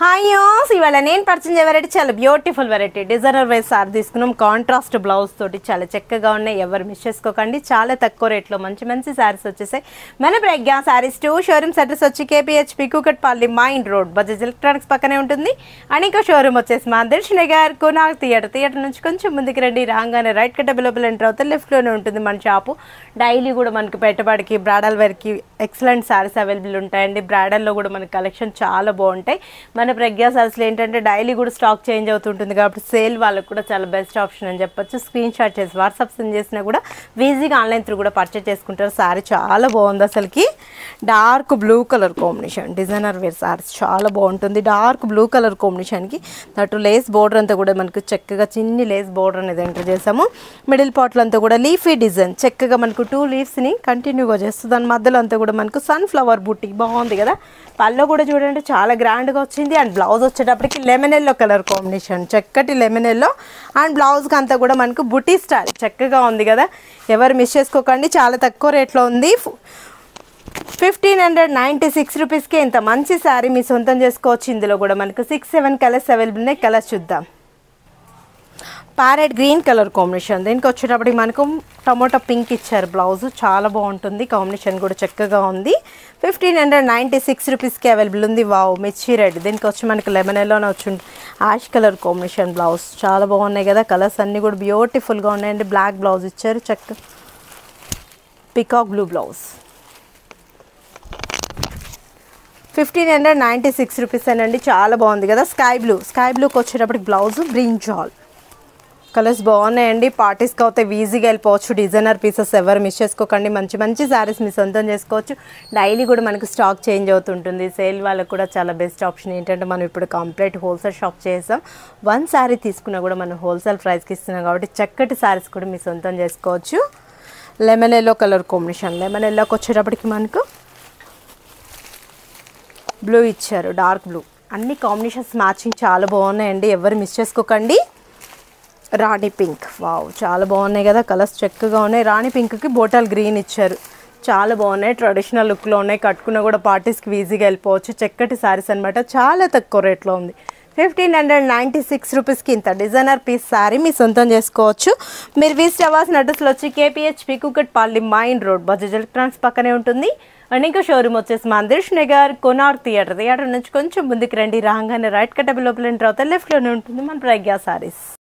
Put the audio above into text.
Hi యోస్ ఇవాళ నేను పరిచయం చేయ వెరైటీ చాలా beautiful variety designer wise sorry తీసుకున్నాం. కాంట్రాస్ట్ బ్లౌజ్ తోటి చాలా చక్కగా ఉన్నాయి. ఎవరు మిస్ చేసుకోకండి. చాలా తక్కువ రేట్లో మంచి మంచి శారీస్ వచ్చేసాయి. మన ప్రజ్ఞా శారీస్ 2 షోరూమ్స్ అడ్రస్ వచ్చి KPHP Kukatpally mine road Bajaj electronics పక్కనే ఉంటుంది. అండ్ ఇంకో షోరూమ్ వచ్చేసి మా దర్శన్ నగర్ కొనార్క్ థియేటర్ నుంచి కొంచెం ముందుకు రండి. రాగానే రైట్ కట్ అవైలబుల్ ఎంటర్ అవుతాయి. లెఫ్ట్లోనే ఉంటుంది మన షాపు. డైలీ కూడా మనకి పెట్టుబడికి బ్రాడల్ వేర్కి ఎక్సలెంట్ శారీస్ అవైలబుల్ ఉంటాయండి. బ్రాడల్లో కూడా మనకి కలెక్షన్ చాలా బాగుంటాయి. మన ప్రజ్ఞా శారీస్లో ఏంటంటే డైలీ కూడా స్టాక్ చేంజ్ అవుతుంటుంది కాబట్టి సేల్ వాళ్ళకు కూడా చాలా బెస్ట్ ఆప్షన్ అని చెప్పొచ్చు. స్క్రీన్ షాట్ చేసి వాట్సాప్ సెండ్ చేసినా కూడా ఈజీగా ఆన్లైన్ త్రూ కూడా పర్చేస్ చేసుకుంటారు. శారీ చాలా బాగుంది. అసలుకి dark blue colour combination designer wear saris చాలా బాగుంటుంది. డార్క్ బ్లూ కలర్ కాంబినేషన్కి దట్టు లేస్ బోర్డర్ అంతా కూడా మనకు చక్కగా చిన్ని లేస్ బోర్డర్ అనేది ఎంటర్ చేసాము. మిడిల్ పార్ట్లో అంతా కూడా లీఫీ డిజైన్ చక్కగా మనకు 2 లీవ్స్ని కంటిన్యూగా చేస్తుంది. దాని మధ్యలో అంతా కూడా మనకు సన్ఫ్లవర్ బుట్టి బాగుంది కదా. పళ్ళు కూడా చూడండి చాలా గ్రాండ్గా వచ్చింది. అండ్ బ్లౌజ్ వచ్చేటప్పటికి లెమన్ ఎల్లో కలర్ కాంబినేషన్ చక్కటి లెమన్ ఎల్లో అండ్ బ్లౌజ్కి అంతా కూడా మనకు బుటీ స్టైల్ చక్కగా ఉంది కదా. ఎవరు మిస్ చేసుకోకండి. చాలా తక్కువ రేట్లో ఉంది. 1596 రూపీస్కి ఇంత మంచి శారీ మీ సొంతం చేసుకోవచ్చు. ఇందులో కూడా మనకు 6-7 కలర్స్ అవైలబుల్ ఉన్నాయి. కలర్స్ చూద్దాం. ప్యారెట్ గ్రీన్ కలర్ కాంబినేషన్, దీనికి వచ్చేటప్పటికి మనకు టమోటా పింక్ ఇచ్చారు. బ్లౌజ్ చాలా బాగుంటుంది. కాంబినేషన్ కూడా చక్కగా ఉంది. 1596 రూపీస్కి అవైలబుల్ ఉంది. వావ్ మిర్చి రెడ్, దీనికి వచ్చి మనకి లెమన్ ఎల్లోనే వచ్చి యాష్ కలర్ కాంబినేషన్ బ్లౌజ్ చాలా బాగున్నాయి కదా. కలర్స్ అన్నీ కూడా బ్యూటిఫుల్గా ఉన్నాయండి. బ్లాక్ బ్లౌజ్ ఇచ్చారు. చక్క పికాక్ బ్లూ బ్లౌజ్ 1596 రూపీస్ అనండి. చాలా బాగుంది కదా. స్కై బ్లూకి వచ్చేటప్పటికి బ్లౌజ్ బ్రింజాల్ కలర్స్ బాగున్నాయండి. పార్టీస్కి అయితే ఈజీగా వెళ్ళిపోవచ్చు. డిజైనర్ పీసెస్ ఎవరు మిస్ చేసుకోకండి. మంచి మంచి శారీస్ మీ సొంతం చేసుకోవచ్చు. డైలీ కూడా మనకు స్టాక్ చేంజ్ అవుతుంటుంది. సేల్ వాళ్ళకు కూడా చాలా బెస్ట్ ఆప్షన్ ఏంటంటే మనం ఇప్పుడు కంప్లీట్ హోల్సేల్ షాప్ చేసాం. 1 శారీ తీసుకున్నా కూడా మనం హోల్సేల్ ప్రైస్కి ఇస్తున్నాం కాబట్టి చక్కటి శారీస్ కూడా మీ సొంతం చేసుకోవచ్చు. Lemon yellow colour combination, lemon ఎల్లోకి వచ్చేటప్పటికి మనకు బ్లూ ఇచ్చారు. డార్క్ బ్లూ అన్ని కాంబినేషన్స్ మ్యాచింగ్ చాలా బాగున్నాయండి. ఎవరు మిస్ చేసుకోకండి. రాణి పింక్ వావ్ చాలా బాగున్నాయి కదా. కలర్స్ చక్కగా ఉన్నాయి. రాణి పింక్కి బోటల్ గ్రీన్ ఇచ్చారు. చాలా బాగున్నాయి. ట్రెడిషనల్ లుక్లో ఉన్నాయి. కట్టుకున్నా కూడా పార్టీస్కి ఈజీగా వెళ్ళిపోవచ్చు. చక్కటి శారీస్ అనమాట. చాలా తక్కువ రేట్లో ఉంది. 1596 రూపీస్కి ఇంత డిజైనర్ పీస్ శారీ మీ సొంతం చేసుకోవచ్చు. మీరు విజిట్ అవ్వాల్సిన అడ్రస్లో వచ్చి KPHP Kukatpally mine road Bajaj electronics పక్కనే ఉంటుంది. అండ్ ఇంకా షోరూమ్ వచ్చేసి మా దర్శన్ నగర్ కొనార్క్ థియేటర్ నుంచి కొంచెం ముందుకు రండి. రాగానే రైట్ కట్ అవైలబుల్ ఎంటర్ అవుతాయి. లెఫ్ట్లోనే ఉంటుంది మన ప్రజ్ఞా శారీస్.